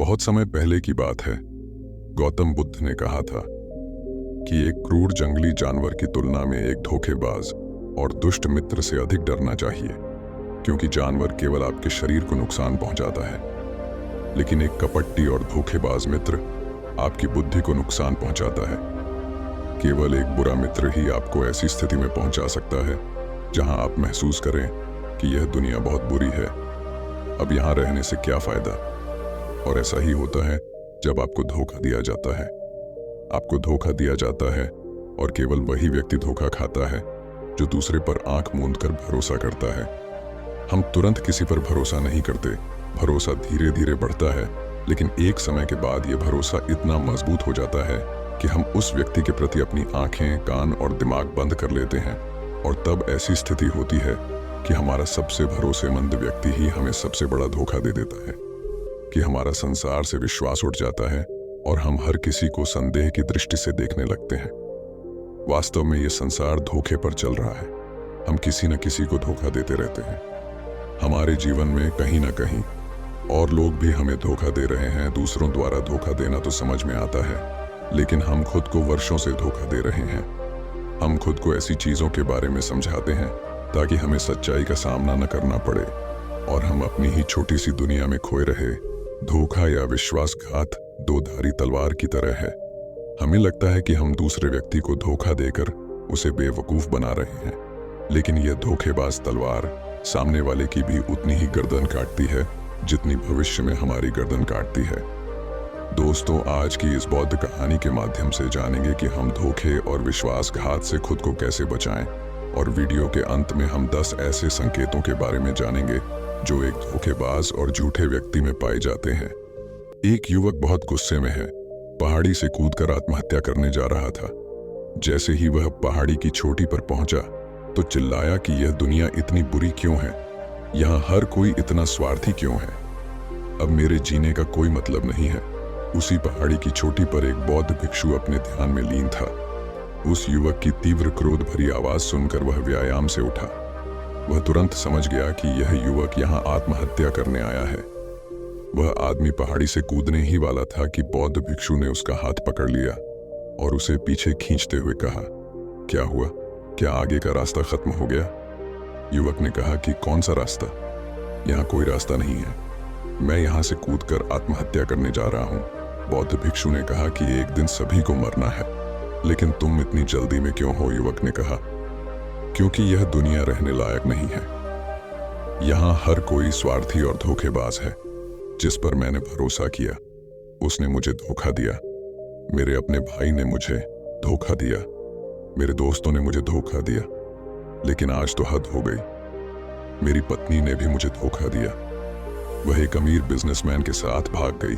बहुत समय पहले की बात है। गौतम बुद्ध ने कहा था कि एक क्रूर जंगली जानवर की तुलना में एक धोखेबाज और दुष्ट मित्र से अधिक डरना चाहिए, क्योंकि जानवर केवल आपके शरीर को नुकसान पहुंचाता है, लेकिन एक कपटी और धोखेबाज मित्र आपकी बुद्धि को नुकसान पहुंचाता है। केवल एक बुरा मित्र ही आपको ऐसी स्थिति में पहुंचा सकता है जहां आप महसूस करें कि यह दुनिया बहुत बुरी है, अब यहां रहने से क्या फायदा। और ऐसा ही होता है जब आपको धोखा दिया जाता है। आपको धोखा दिया जाता है और केवल वही व्यक्ति धोखा खाता है जो दूसरे पर आंख मूंद कर भरोसा करता है। हम तुरंत किसी पर भरोसा नहीं करते, भरोसा धीरे धीरे बढ़ता है, लेकिन एक समय के बाद यह भरोसा इतना मजबूत हो जाता है कि हम उस व्यक्ति के प्रति अपनी आंखें, कान और दिमाग बंद कर लेते हैं। और तब ऐसी स्थिति होती है कि हमारा सबसे भरोसेमंद व्यक्ति ही हमें सबसे बड़ा धोखा दे देता है, कि हमारा संसार से विश्वास उठ जाता है और हम हर किसी को संदेह की दृष्टि से देखने लगते हैं। वास्तव में यह संसार धोखे पर चल रहा है। हम किसी न किसी को धोखा देते रहते हैं। हमारे जीवन में कहीं ना कहीं और लोग भी हमें धोखा दे रहे हैं। दूसरों द्वारा धोखा देना तो समझ में आता है, लेकिन हम खुद को वर्षों से धोखा दे रहे हैं। हम खुद को ऐसी चीजों के बारे में समझाते हैं ताकि हमें सच्चाई का सामना न करना पड़े, और हम अपनी ही छोटी सी दुनिया में खोए रहे। धोखा या विश्वासघात दो धारी तलवार की तरह है। हमें लगता है कि हम दूसरे व्यक्ति को धोखा देकर उसे बेवकूफ बना रहे हैं, लेकिन यह धोखेबाज तलवार सामने वाले की भी उतनी ही गर्दन काटती है जितनी भविष्य में हमारी गर्दन काटती है। दोस्तों, आज की इस बौद्ध कहानी के माध्यम से जानेंगे कि हम धोखे और विश्वासघात से खुद को कैसे बचाएं, और वीडियो के अंत में हम 10 ऐसे संकेतों के बारे में जानेंगे जो एक धोखेबाज और झूठे व्यक्ति में पाए जाते हैं। एक युवक बहुत गुस्से में है। पहाड़ी से कूदकर आत्महत्या करने जा रहा था। जैसे ही वह पहाड़ी की चोटी पर पहुंचा तो चिल्लाया कि यह दुनिया इतनी बुरी क्यों है, यहां हर कोई इतना स्वार्थी क्यों है, अब मेरे जीने का कोई मतलब नहीं है। उसी पहाड़ी की चोटी पर एक बौद्ध भिक्षु अपने ध्यान में लीन था। उस युवक की तीव्र क्रोध भरी आवाज सुनकर वह व्यायाम से उठा। वह तुरंत समझ गया कि यह युवक यहाँ आत्महत्या करने आया है। वह आदमी पहाड़ी से कूदने ही वाला था कि बौद्ध भिक्षु ने उसका हाथ पकड़ लिया और उसे पीछे खींचते हुए कहा, क्या हुआ, क्या आगे का रास्ता खत्म हो गया? युवक ने कहा कि कौन सा रास्ता, यहाँ कोई रास्ता नहीं है, मैं यहाँ से कूदकर आत्महत्या करने जा रहा हूँ। बौद्ध भिक्षु ने कहा कि एक दिन सभी को मरना है, लेकिन तुम इतनी जल्दी में क्यों हो? युवक ने कहा, क्योंकि यह दुनिया रहने लायक नहीं है। यहाँ हर कोई स्वार्थी और धोखेबाज है। जिस पर मैंने भरोसा किया उसने मुझे धोखा दिया। मेरे अपने भाई ने मुझे धोखा दिया, मेरे दोस्तों ने मुझे धोखा दिया, लेकिन आज तो हद हो गई। मेरी पत्नी ने भी मुझे धोखा दिया। वह एक अमीर बिजनेसमैन के साथ भाग गई।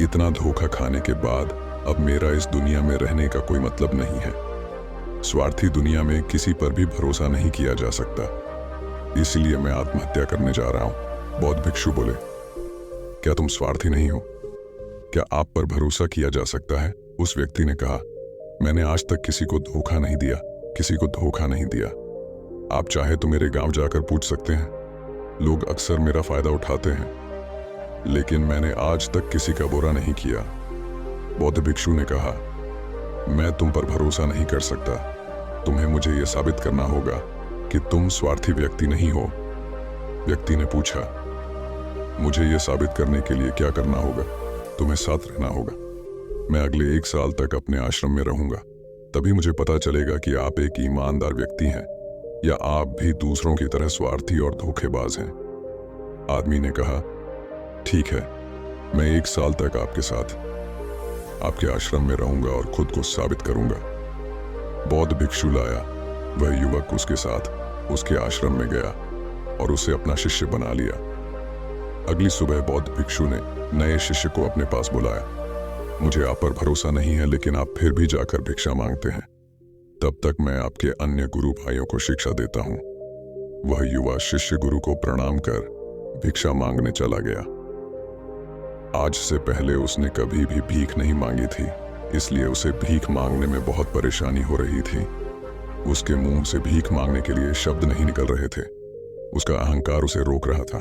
इतना धोखा खाने के बाद अब मेरा इस दुनिया में रहने का कोई मतलब नहीं है। स्वार्थी दुनिया में किसी पर भी भरोसा नहीं किया जा सकता, इसलिए मैं आत्महत्या करने जा रहा हूं। बौद्ध भिक्षु बोले, क्या तुम स्वार्थी नहीं हो? क्या आप पर भरोसा किया जा सकता है? उस व्यक्ति ने कहा, मैंने आज तक किसी को धोखा नहीं दिया, किसी को धोखा नहीं दिया। आप चाहे तो मेरे गांव जाकर पूछ सकते हैं। लोग अक्सर मेरा फायदा उठाते हैं, लेकिन मैंने आज तक किसी का बुरा नहीं किया। बौद्ध भिक्षु ने कहा, मैं तुम पर भरोसा नहीं कर सकता। तुम्हें मुझे यह साबित करना होगा कि तुम स्वार्थी व्यक्ति नहीं हो। व्यक्ति ने पूछा, मुझे यह साबित करने के लिए क्या करना होगा? तुम्हें साथ रहना होगा। मैं अगले 1 साल तक अपने आश्रम में रहूंगा, तभी मुझे पता चलेगा कि आप एक ईमानदार व्यक्ति हैं या आप भी दूसरों की तरह स्वार्थी और धोखेबाज हैं। आदमी ने कहा, ठीक है, मैं 1 साल तक आपके साथ आपके आश्रम में रहूंगा और खुद को साबित करूंगा। बौद्ध भिक्षु लाया। वह युवक उसके साथ उसके आश्रम में गया और उसे अपना शिष्य बना लिया। अगली सुबह बौद्ध भिक्षु ने नए शिष्य को अपने पास बुलाया। मुझे आप पर भरोसा नहीं है, लेकिन आप फिर भी जाकर भिक्षा मांगते हैं। तब तक मैं आपके अन्य गुरु भाइयों को शिक्षा देता हूं। वह युवा शिष्य गुरु को प्रणाम कर भिक्षा मांगने चला गया। आज से पहले उसने कभी भी भीख नहीं मांगी थी, इसलिए उसे भीख मांगने में बहुत परेशानी हो रही थी। उसके मुंह से भीख मांगने के लिए शब्द नहीं निकल रहे थे। उसका अहंकार उसे रोक रहा था,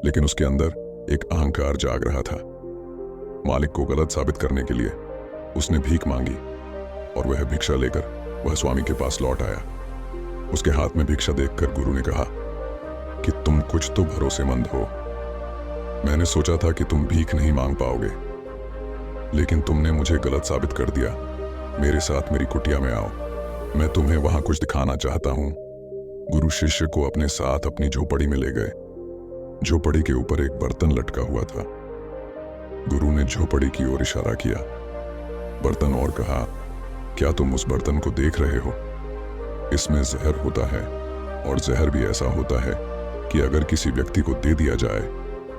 लेकिन उसके अंदर एक अहंकार जाग रहा था। मालिक को गलत साबित करने के लिए उसने भीख मांगी और वह भिक्षा लेकर वह स्वामी के पास लौट आया। उसके हाथ में भिक्षा देखकर गुरु ने कहा कि तुम कुछ तो भरोसेमंद हो। मैंने सोचा था कि तुम भीख नहीं मांग पाओगे, लेकिन तुमने मुझे गलत साबित कर दिया। मेरे साथ मेरी कुटिया में आओ, मैं तुम्हें वहां कुछ दिखाना चाहता हूं। गुरु शिष्य को अपने साथ अपनी झोपड़ी में ले गए। झोपड़ी के ऊपर एक बर्तन लटका हुआ था। गुरु ने झोपड़ी की ओर इशारा किया बर्तन और कहा, क्या तुम उस बर्तन को देख रहे हो? इसमें जहर होता है और जहर भी ऐसा होता है कि अगर किसी व्यक्ति को दे दिया जाए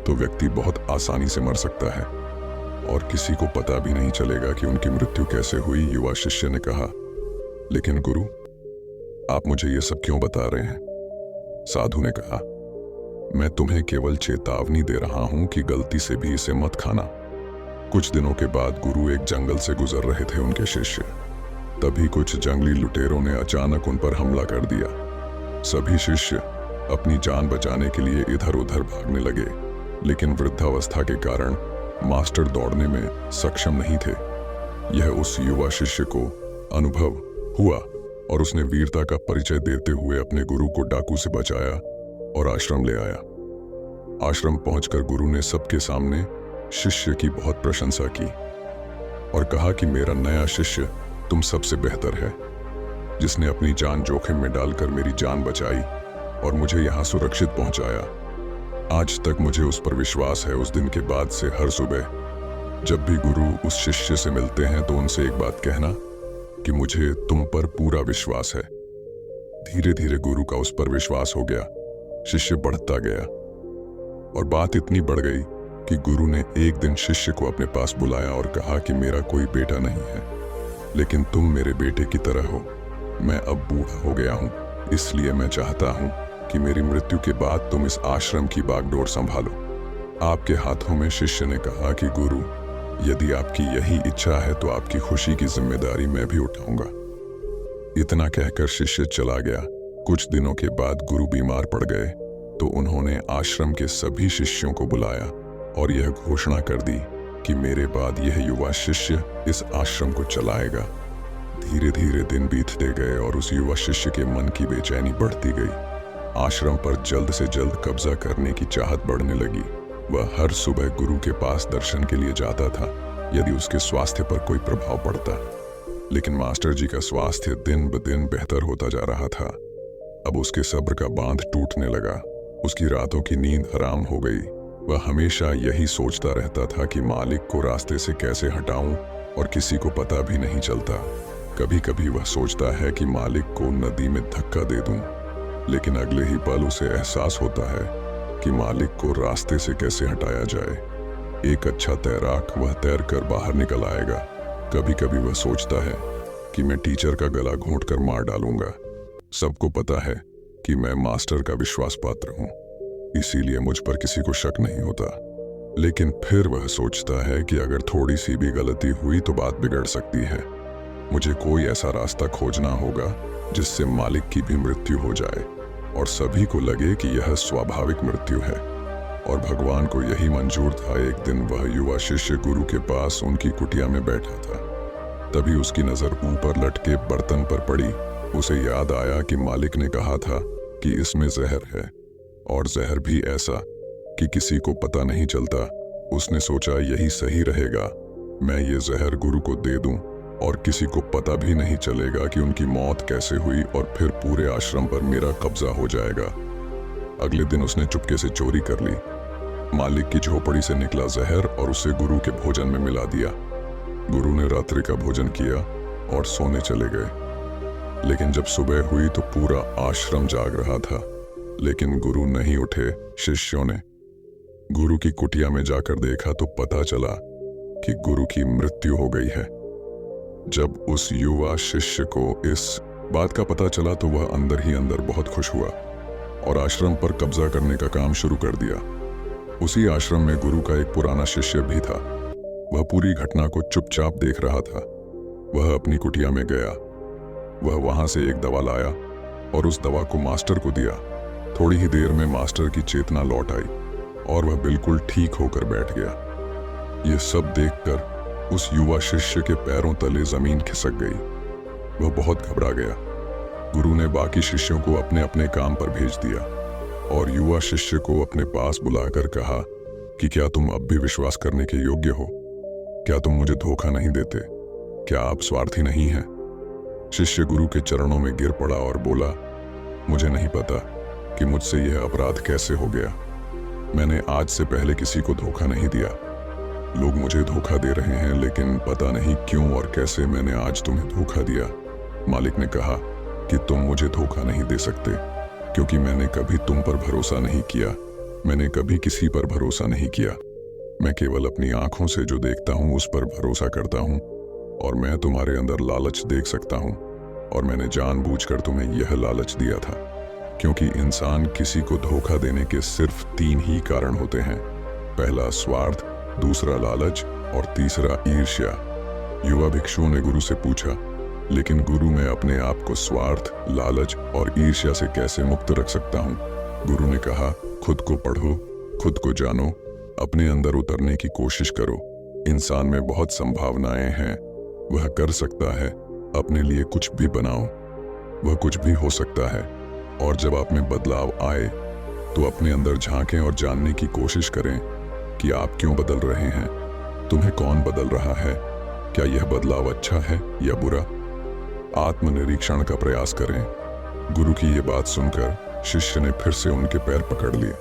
तो व्यक्ति बहुत आसानी से मर सकता है और किसी को पता भी नहीं चलेगा कि उनकी मृत्यु कैसे हुई। युवा शिष्य ने कहा, लेकिन गुरु, आप मुझे ये सब क्यों बता रहे हैं? साधु ने कहा, मैं तुम्हें केवल चेतावनी दे रहा हूं कि गलती से भी इसे मत खाना। कुछ दिनों के बाद गुरु एक जंगल से गुजर रहे थे उनके शिष्य। तभी कुछ जंगली लुटेरों ने अचानक उन पर हमला कर दिया। सभी शिष्य अपनी जान बचाने के लिए इधर उधर भागने लगे, लेकिन वृद्धावस्था के कारण मास्टर दौड़ने में सक्षम नहीं थे। यह उस युवा शिष्य को अनुभव हुआ और उसने वीरता का परिचय देते हुए अपने गुरु को डाकू से बचाया और आश्रम ले आया। आश्रम पहुंचकर गुरु ने सबके सामने शिष्य की बहुत प्रशंसा की और कहा कि मेरा नया शिष्य तुम सबसे बेहतर है, जिसने अपनी जान जोखिम में डालकर मेरी जान बचाई और मुझे यहाँ सुरक्षित पहुंचाया। आज तक मुझे उस पर विश्वास है। उस दिन के बाद से हर सुबह जब भी गुरु उस शिष्य से मिलते हैं तो उनसे एक बात कहना कि मुझे तुम पर पूरा विश्वास है। धीरे धीरे गुरु का उस पर विश्वास हो गया। शिष्य बढ़ता गया और बात इतनी बढ़ गई कि गुरु ने एक दिन शिष्य को अपने पास बुलाया और कहा कि मेरा कोई बेटा नहीं है, लेकिन तुम मेरे बेटे की तरह हो। मैं अब बूढ़ा हो गया हूं, इसलिए मैं चाहता हूं कि मेरी मृत्यु के बाद तुम इस आश्रम की बागडोर संभालो। आपके हाथों में। शिष्य ने कहा कि गुरु, यदि आपकी यही इच्छा है तो आपकी खुशी की जिम्मेदारी मैं भी उठाऊंगा। इतना कहकर शिष्य चला गया। कुछ दिनों के बाद गुरु बीमार पड़ गए तो उन्होंने आश्रम के सभी शिष्यों को बुलाया और यह घोषणा कर दी कि मेरे बाद यह युवा शिष्य इस आश्रम को चलाएगा। धीरे धीरे दिन बीतते गए और उस युवा शिष्य के मन की बेचैनी बढ़ती गई। आश्रम पर जल्द से जल्द कब्जा करने की चाहत बढ़ने लगी। वह हर सुबह गुरु के पास दर्शन के लिए जाता था यदि उसके स्वास्थ्य पर कोई प्रभाव पड़ता, लेकिन मास्टर जी का स्वास्थ्य दिन ब दिन बेहतर होता जा रहा था। अब उसके सब्र का बांध टूटने लगा। उसकी रातों की नींद हराम हो गई। वह हमेशा यही सोचता रहता था कि मालिक को रास्ते से कैसे हटाऊं और किसी को पता भी नहीं चलता। कभी कभी वह सोचता है कि मालिक को नदी में धक्का दे दूं, लेकिन अगले ही पल उसे एहसास होता है कि मालिक को रास्ते से कैसे हटाया जाए। एक अच्छा तैराक वह तैरकर बाहर निकल आएगा। कभी कभी वह सोचता है कि मैं टीचर का गला घोंटकर मार डालूंगा। सबको पता है कि मैं मास्टर का विश्वास पात्र हूं, इसीलिए मुझ पर किसी को शक नहीं होता। लेकिन फिर वह सोचता है कि अगर थोड़ी सी भी गलती हुई तो बात बिगड़ सकती है। मुझे कोई ऐसा रास्ता खोजना होगा जिससे मालिक की भी मृत्यु हो जाए और सभी को लगे कि यह स्वाभाविक मृत्यु है। और भगवान को यही मंजूर था। एक दिन वह युवा शिष्य गुरु के पास उनकी कुटिया में बैठा था। तभी उसकी नजर ऊपर लटके बर्तन पर पड़ी। उसे याद आया कि मालिक ने कहा था कि इसमें जहर है, और जहर भी ऐसा कि किसी को पता नहीं चलता। उसने सोचा यही सही रहेगा, मैं ये जहर गुरु को दे दूं और किसी को पता भी नहीं चलेगा कि उनकी मौत कैसे हुई, और फिर पूरे आश्रम पर मेरा कब्जा हो जाएगा। अगले दिन उसने चुपके से चोरी कर ली। मालिक की झोपड़ी से निकला जहर और उसे गुरु के भोजन में मिला दिया। गुरु ने रात्रि का भोजन किया और सोने चले गए। लेकिन जब सुबह हुई तो पूरा आश्रम जाग रहा था, लेकिन गुरु नहीं उठे। शिष्यों ने गुरु की कुटिया में जाकर देखा तो पता चला कि गुरु की मृत्यु हो गई है। जब उस युवा शिष्य को इस बात का पता चला तो वह अंदर ही अंदर बहुत खुश हुआ और आश्रम पर कब्जा करने का काम शुरू कर दिया। उसी आश्रम में गुरु का एक पुराना शिष्य भी था। वह पूरी घटना को चुपचाप देख रहा था। वह अपनी कुटिया में गया। वह वहां से एक दवा लाया और उस दवा को मास्टर को दिया। थोड़ी ही देर में मास्टर की चेतना लौट आई और वह बिल्कुल ठीक होकर बैठ गया। ये सब देखकर उस युवा शिष्य के पैरों तले जमीन खिसक गई। वह बहुत घबरा गया। गुरु ने बाकी शिष्यों को अपने अपने काम पर भेज दिया और युवा शिष्य को अपने पास बुलाकर कहा कि क्या तुम अब भी विश्वास करने के योग्य हो? क्या तुम मुझे धोखा नहीं देते? क्या आप स्वार्थी नहीं हैं? शिष्य गुरु के चरणों में गिर पड़ा और बोला, मुझे नहीं पता कि मुझसे यह अपराध कैसे हो गया। मैंने आज से पहले किसी को धोखा नहीं दिया। लोग मुझे धोखा दे रहे हैं, लेकिन पता नहीं क्यों और कैसे मैंने आज तुम्हें धोखा दिया। मालिक ने कहा कि तुम मुझे धोखा नहीं दे सकते, क्योंकि मैंने कभी तुम पर भरोसा नहीं किया। मैंने कभी किसी पर भरोसा नहीं किया। मैं केवल अपनी आंखों से जो देखता हूं उस पर भरोसा करता हूं, और मैं तुम्हारे अंदर लालच देख सकता हूं, और मैंने जानबूझकर तुम्हें यह लालच दिया था, क्योंकि इंसान किसी को धोखा देने के सिर्फ 3 ही कारण होते हैं। पहला स्वार्थ, दूसरा लालच और तीसरा ईर्ष्या। युवा भिक्षुओं ने गुरु से पूछा, लेकिन गुरु, मैं अपने आप को स्वार्थ, लालच और ईर्ष्या से कैसे मुक्त रख सकता हूँ? गुरु ने कहा, खुद को पढ़ो, खुद को जानो, अपने अंदर उतरने की कोशिश करो। इंसान में बहुत संभावनाएं हैं। वह कर सकता है। अपने लिए कुछ भी बनाओ। वह कुछ भी हो सकता है। और जब आप में बदलाव आए तो अपने अंदर झांकें और जानने की कोशिश करें कि आप क्यों बदल रहे हैं, तुम्हें कौन बदल रहा है, क्या यह बदलाव अच्छा है या बुरा। आत्मनिरीक्षण का प्रयास करें। गुरु की यह बात सुनकर शिष्य ने फिर से उनके पैर पकड़ लिए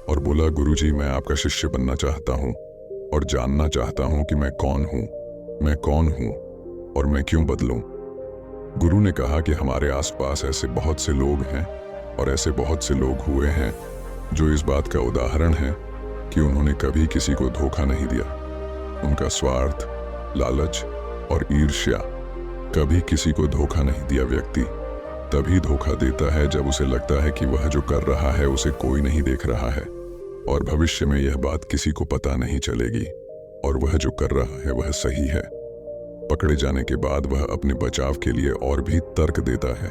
और बोला, गुरुजी, मैं आपका शिष्य बनना चाहता हूँ और जानना चाहता हूँ कि मैं कौन हूँ और मैं क्यों बदलूं। गुरु ने कहा कि हमारे आसपास ऐसे बहुत से लोग हैं और ऐसे बहुत से लोग हुए हैं जो इस बात का उदाहरण है कि उन्होंने कभी किसी को धोखा नहीं दिया। उनका स्वार्थ, लालच और ईर्ष्या, कभी किसी को धोखा नहीं दिया। व्यक्ति तभी धोखा देता है जब उसे लगता है कि वह जो कर रहा है उसे कोई नहीं देख रहा है और भविष्य में यह बात किसी को पता नहीं चलेगी और वह जो कर रहा है वह सही है। पकड़े जाने के बाद वह अपने बचाव के लिए और भी तर्क देता है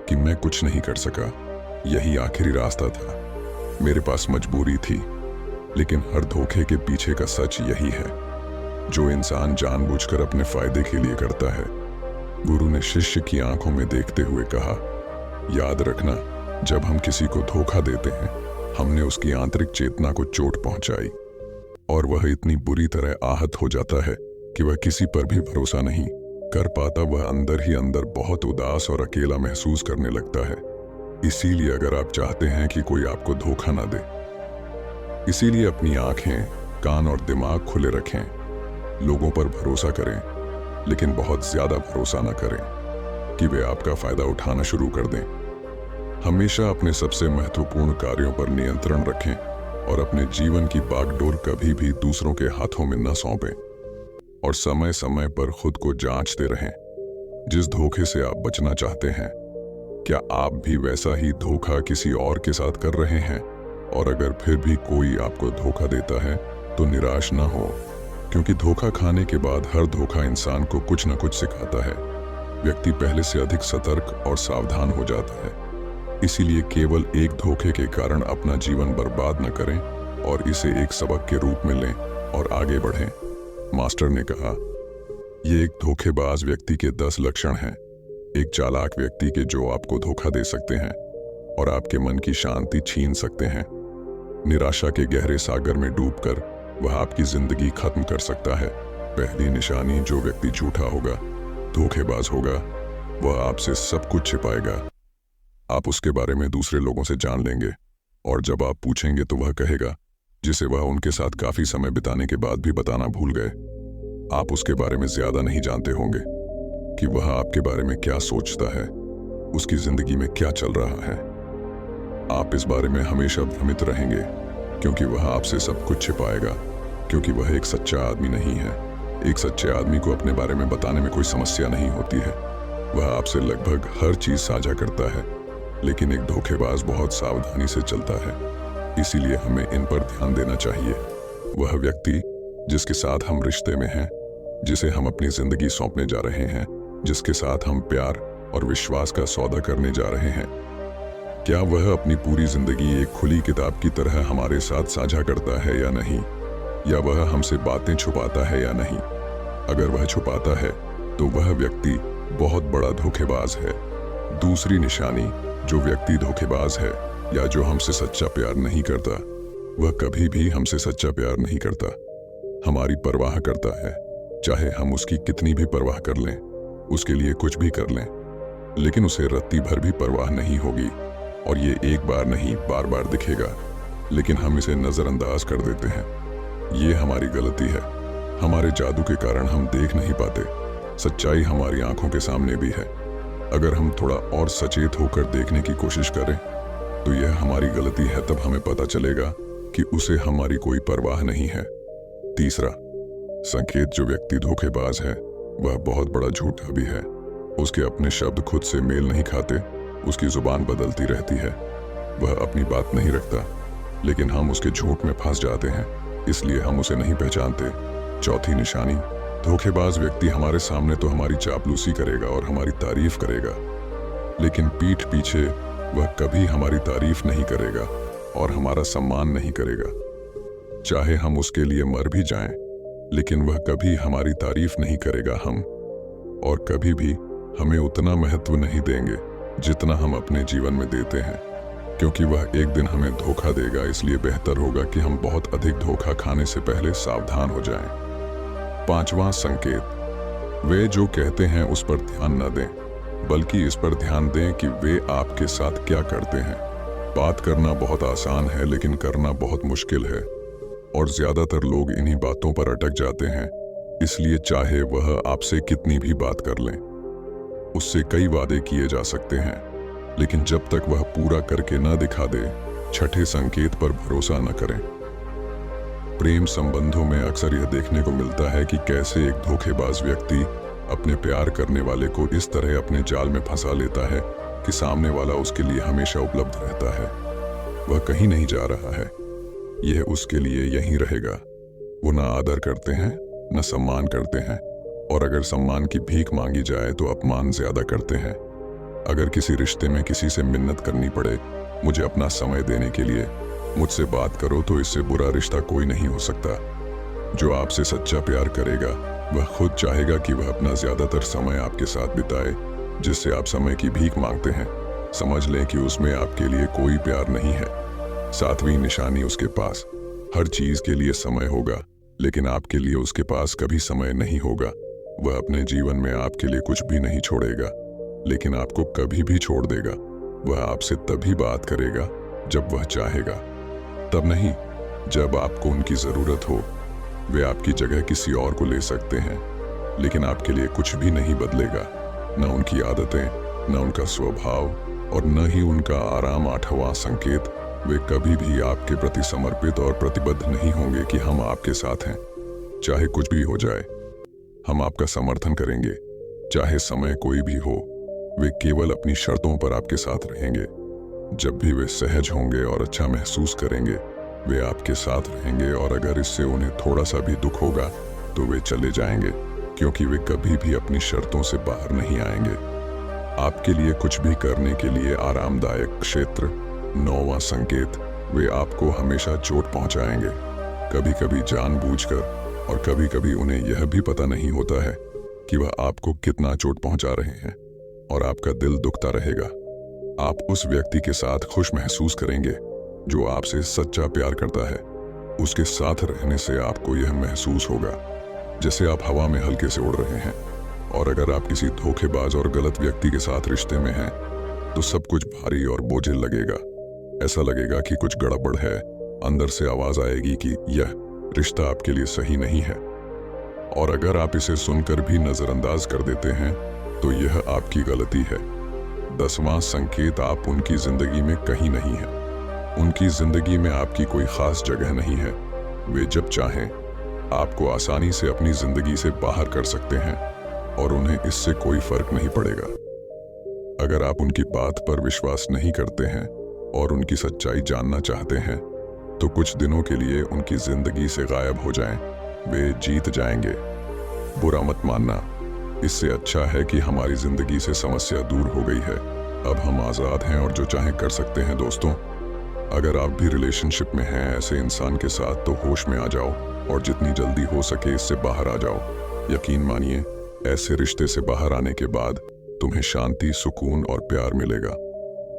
कि मैं कुछ नहीं कर सका, यही आखिरी रास्ता था, मेरे पास मजबूरी थी। लेकिन हर धोखे के पीछे का सच यही है, जो इंसान जानबूझकर अपने फायदे के लिए करता है। गुरु ने शिष्य की आंखों में देखते हुए कहा, याद रखना, जब हम किसी को धोखा देते हैं, हमने उसकी आंतरिक चेतना को चोट पहुंचाई और वह इतनी बुरी तरह आहत हो जाता है कि वह किसी पर भी भरोसा नहीं कर पाता। वह अंदर ही अंदर बहुत उदास और अकेला महसूस करने लगता है। इसीलिए अगर आप चाहते हैं कि कोई आपको धोखा ना दे, इसीलिए अपनी आंखें, कान और दिमाग खुले रखें। लोगों पर भरोसा करें, लेकिन बहुत ज्यादा भरोसा ना करें कि वे आपका फायदा उठाना शुरू कर दें। हमेशा अपने सबसे महत्वपूर्ण कार्यों पर नियंत्रण रखें और अपने जीवन की बागडोर कभी भी दूसरों के हाथों में न सौंपें और समय समय पर खुद को जांचते रहें। जिस धोखे से आप बचना चाहते हैं, क्या आप भी वैसा ही धोखा किसी और के साथ कर रहे हैं? और अगर फिर भी कोई आपको धोखा देता है तो निराश ना हो, क्योंकि धोखा खाने के बाद हर धोखा इंसान को कुछ न कुछ सिखाता है। व्यक्ति पहले से अधिक सतर्क और सावधान हो जाता है। इसीलिए केवल एक धोखे के कारण अपना जीवन बर्बाद न करें और इसे एक सबक के रूप में लें और आगे बढ़ें। मास्टर ने कहा, ये एक धोखेबाज व्यक्ति के 10 लक्षण हैं। एक चालाक व्यक्ति के जो आपको धोखा दे सकते हैं और आपके मन की शांति छीन सकते हैं। निराशा के गहरे सागर में डूबकर वह आपकी जिंदगी खत्म कर सकता है। पहली निशानी, जो व्यक्ति झूठा होगा, धोखेबाज होगा, वह आपसे सब कुछ छिपाएगा। आप उसके बारे में दूसरे लोगों से जान लेंगे और जब आप पूछेंगे तो वह कहेगा, जिसे वह उनके साथ काफी समय बिताने के बाद भी बताना भूल गए। आप उसके बारे में ज्यादा नहीं जानते होंगे कि वह आपके बारे में क्या सोचता है, उसकी जिंदगी में क्या चल रहा है। आप इस बारे में हमेशा भ्रमित रहेंगे क्योंकि वह आपसे सब कुछ छिपाएगा, क्योंकि वह एक सच्चा आदमी नहीं है। एक सच्चे आदमी को अपने बारे में बताने में कोई समस्या नहीं होती है। वह आपसे लगभग हर चीज साझा करता है, लेकिन एक धोखेबाज बहुत सावधानी से चलता है। इसीलिए हमें इन पर ध्यान देना चाहिए। वह व्यक्ति जिसके साथ हम रिश्ते में हैं, जिसे हम अपनी जिंदगी सौंपने जा रहे हैं, जिसके साथ हम प्यार और विश्वास का सौदा करने जा रहे हैं, क्या वह अपनी पूरी जिंदगी एक खुली किताब की तरह हमारे साथ साझा करता है या नहीं? या वह हमसे बातें छुपाता है या नहीं। अगर वह छुपाता है तो वह व्यक्ति बहुत बड़ा धोखेबाज है। दूसरी निशानी, जो व्यक्ति धोखेबाज है या जो हमसे सच्चा प्यार नहीं करता, वह कभी भी हमसे सच्चा प्यार नहीं करता। हमारी परवाह करता है, चाहे हम उसकी कितनी भी परवाह कर लें, उसके लिए कुछ भी कर लें, लेकिन उसे रत्ती भर भी परवाह नहीं होगी। और ये एक बार नहीं, बार बार दिखेगा, लेकिन हम इसे नजरअंदाज कर देते हैं। ये हमारी गलती है। हमारे जादू के कारण हम देख नहीं पाते। सच्चाई हमारी आंखों के सामने भी है। अगर हम थोड़ा और सचेत होकर देखने की कोशिश करें तो यह हमारी गलती है। तब हमें पता चलेगा कि उसे हमारी कोई परवाह नहीं है। तीसरा संकेत, जो व्यक्ति धोखेबाज है वह बहुत बड़ा झूठा भी है। उसके अपने शब्द खुद से मेल नहीं खाते, उसकी जुबान बदलती रहती है। वह अपनी बात नहीं रखता, लेकिन हम उसके झूठ में फंस जाते हैं, इसलिए हम उसे नहीं पहचानते। चौथी निशानी, धोखेबाज व्यक्ति हमारे सामने तो हमारी चापलूसी करेगा और हमारी तारीफ करेगा, लेकिन पीठ पीछे वह कभी हमारी तारीफ नहीं करेगा और हमारा सम्मान नहीं करेगा। चाहे हम उसके लिए मर भी जाएं, लेकिन वह कभी हमारी तारीफ नहीं करेगा। हम और कभी भी हमें उतना महत्व नहीं देंगे जितना हम अपने जीवन में देते हैं, क्योंकि वह एक दिन हमें धोखा देगा। इसलिए बेहतर होगा कि हम बहुत अधिक धोखा खाने से पहले सावधान हो जाएं। पांचवां संकेत, वे जो कहते हैं उस पर ध्यान न दें, बल्कि इस पर ध्यान दें कि वे आपके साथ क्या करते हैं। बात करना बहुत आसान है, लेकिन करना बहुत मुश्किल है, और ज्यादातर लोग इन्हीं बातों पर अटक जाते हैं। इसलिए चाहे वह आपसे कितनी भी बात कर लें, उससे कई वादे किए जा सकते हैं, लेकिन जब तक वह पूरा करके न दिखा दे, छठे संकेत पर भरोसा न करें। प्रेम संबंधों में अक्सर यह देखने को मिलता है कि कैसे एक धोखेबाज व्यक्ति अपने प्यार करने वाले को इस तरह अपने जाल में फंसा लेता है कि सामने वाला उसके लिए हमेशा उपलब्ध रहता है। वह कहीं नहीं जा रहा है, यह उसके लिए यहीं रहेगा। वो न आदर करते हैं, न सम्मान करते हैं, और अगर सम्मान की भीख मांगी जाए तो अपमान ज्यादा करते हैं। अगर किसी रिश्ते में किसी से मिन्नत करनी पड़े, मुझे अपना समय देने के लिए, मुझसे बात करो, तो इससे बुरा रिश्ता कोई नहीं हो सकता। जो आपसे सच्चा प्यार करेगा वह खुद चाहेगा कि वह अपना ज्यादातर समय आपके साथ बिताए। जिससे आप समय की भीख मांगते हैं, समझ लें कि उसमें आपके लिए कोई प्यार नहीं है। सातवीं निशानी, उसके पास हर चीज के लिए समय होगा, लेकिन आपके लिए उसके पास कभी समय नहीं होगा। वह अपने जीवन में आपके लिए कुछ भी नहीं छोड़ेगा, लेकिन आपको कभी भी छोड़ देगा। वह आपसे तभी बात करेगा जब वह चाहेगा, तब नहीं जब आपको उनकी जरूरत हो। वे आपकी जगह किसी और को ले सकते हैं, लेकिन आपके लिए कुछ भी नहीं बदलेगा। न उनकी आदतें, न उनका स्वभाव, और न ही उनका आराम। आठवां संकेत, वे कभी भी आपके प्रति समर्पित और प्रतिबद्ध नहीं होंगे कि हम आपके साथ हैं, चाहे कुछ भी हो जाए। हम आपका समर्थन करेंगे, चाहे समय कोई भी हो। वे केवल अपनी शर्तों पर आपके साथ रहेंगे। जब भी वे सहज होंगे और अच्छा महसूस करेंगे, वे आपके साथ रहेंगे, और अगर इससे उन्हें थोड़ा सा भी दुख होगा तो वे चले जाएंगे, क्योंकि वे कभी भी अपनी शर्तों से बाहर नहीं आएंगे। आपके लिए कुछ भी करने के लिए आरामदायक क्षेत्र। नौवां संकेत, वे आपको हमेशा चोट पहुंचाएंगे, कभी कभी जानबूझकर, और कभी कभी उन्हें यह भी पता नहीं होता है कि वह आपको कितना चोट पहुंचा रहे हैं, और आपका दिल दुखता रहेगा। आप उस व्यक्ति के साथ खुश महसूस करेंगे जो आपसे सच्चा प्यार करता है। उसके साथ रहने से आपको यह महसूस होगा जैसे आप हवा में हल्के से उड़ रहे हैं। और अगर आप किसी धोखेबाज और गलत व्यक्ति के साथ रिश्ते में हैं, तो सब कुछ भारी और बोझिल लगेगा। ऐसा लगेगा कि कुछ गड़बड़ है। अंदर से आवाज आएगी कि यह रिश्ता आपके लिए सही नहीं है। और अगर आप इसे सुनकर भी नजरअंदाज कर देते हैं, तो यह आपकी गलती है। 10वां संकेत, आप उनकी जिंदगी में कहीं नहीं हैं। उनकी जिंदगी में आपकी कोई खास जगह नहीं है। वे जब चाहें आपको आसानी से अपनी जिंदगी से बाहर कर सकते हैं, और उन्हें इससे कोई फर्क नहीं पड़ेगा। अगर आप उनकी बात पर विश्वास नहीं करते हैं और उनकी सच्चाई जानना चाहते हैं, तो कुछ दिनों के लिए उनकी जिंदगी से गायब हो जाएं। वे जीत जाएंगे। बुरा मत मानना, इससे अच्छा है कि हमारी जिंदगी से समस्या दूर हो गई है। अब हम आजाद हैं और जो चाहें कर सकते हैं। दोस्तों, अगर आप भी रिलेशनशिप में हैं ऐसे इंसान के साथ तो होश में आ जाओ और जितनी जल्दी हो सके इससे बाहर आ जाओ। यकीन मानिए, ऐसे रिश्ते से बाहर आने के बाद तुम्हें शांति, सुकून और प्यार मिलेगा।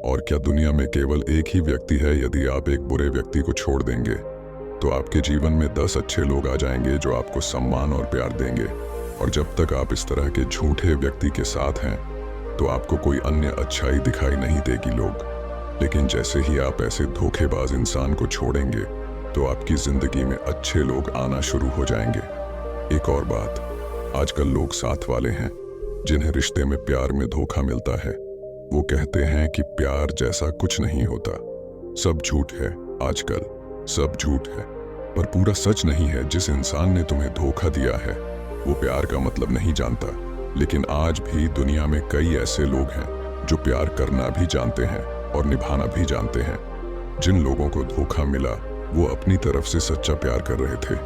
और क्या दुनिया में केवल एक ही व्यक्ति है? यदि आप एक बुरे व्यक्ति को छोड़ देंगे तो आपके जीवन में 10 अच्छे लोग आ जाएंगे जो आपको सम्मान और प्यार देंगे। और जब तक आप इस तरह के झूठे व्यक्ति के साथ हैं तो आपको कोई अन्य अच्छाई दिखाई नहीं देगी लोग। लेकिन जैसे ही आप ऐसे धोखेबाज इंसान को छोड़ेंगे तो आपकी जिंदगी में अच्छे लोग आना शुरू हो जाएंगे। एक और बात, आजकल लोग साथ वाले हैं जिन्हें रिश्ते में प्यार में धोखा मिलता है। वो कहते हैं कि प्यार जैसा कुछ नहीं होता, सब झूठ है, आजकल सब झूठ है। पर पूरा सच नहीं है। जिस इंसान ने तुम्हें धोखा दिया है वो प्यार का मतलब नहीं जानता। लेकिन आज भी दुनिया में कई ऐसे लोग हैं जो प्यार करना भी जानते हैं और निभाना भी जानते हैं। जिन लोगों को धोखा मिला वो अपनी तरफ से सच्चा प्यार कर रहे थे।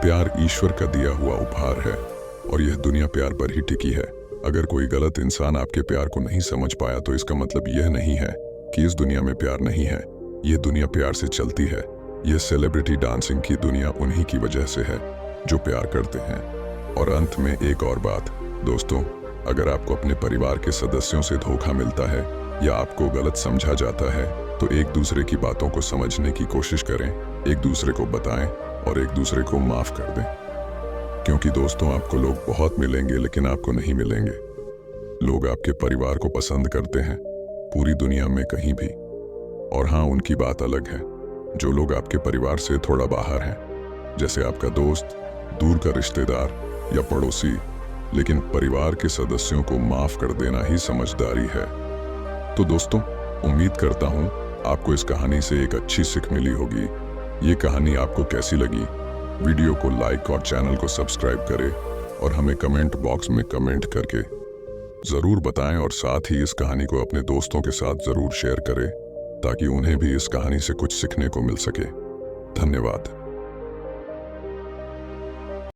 प्यार ईश्वर का दिया हुआ उपहार है और यह दुनिया प्यार पर ही टिकी है। अगर कोई गलत इंसान आपके प्यार को नहीं समझ पाया तो इसका मतलब यह नहीं है कि इस दुनिया में प्यार नहीं है। यह दुनिया प्यार से चलती है। यह सेलिब्रिटी डांसिंग की दुनिया उन्हीं की वजह से है जो प्यार करते हैं। और अंत में एक और बात, दोस्तों, अगर आपको अपने परिवार के सदस्यों से धोखा मिलता है या आपको गलत समझा जाता है तो एक दूसरे की बातों को समझने की कोशिश करें, एक दूसरे को बताएं और एक दूसरे को माफ कर दें। क्योंकि दोस्तों, आपको लोग बहुत मिलेंगे लेकिन आपको नहीं मिलेंगे। लोग आपके परिवार को पसंद करते हैं पूरी दुनिया में कहीं भी। और हाँ, उनकी बात अलग है जो लोग आपके परिवार से थोड़ा बाहर हैं, जैसे आपका दोस्त, दूर का रिश्तेदार या पड़ोसी। लेकिन परिवार के सदस्यों को माफ कर देना ही समझदारी है। तो दोस्तों, उम्मीद करता हूं आपको इस कहानी से एक अच्छी सीख मिली होगी। ये कहानी आपको कैसी लगी? वीडियो को लाइक और चैनल को सब्सक्राइब करें और हमें कमेंट बॉक्स में कमेंट करके ज़रूर बताएं। और साथ ही इस कहानी को अपने दोस्तों के साथ ज़रूर शेयर करें ताकि उन्हें भी इस कहानी से कुछ सीखने को मिल सके। धन्यवाद।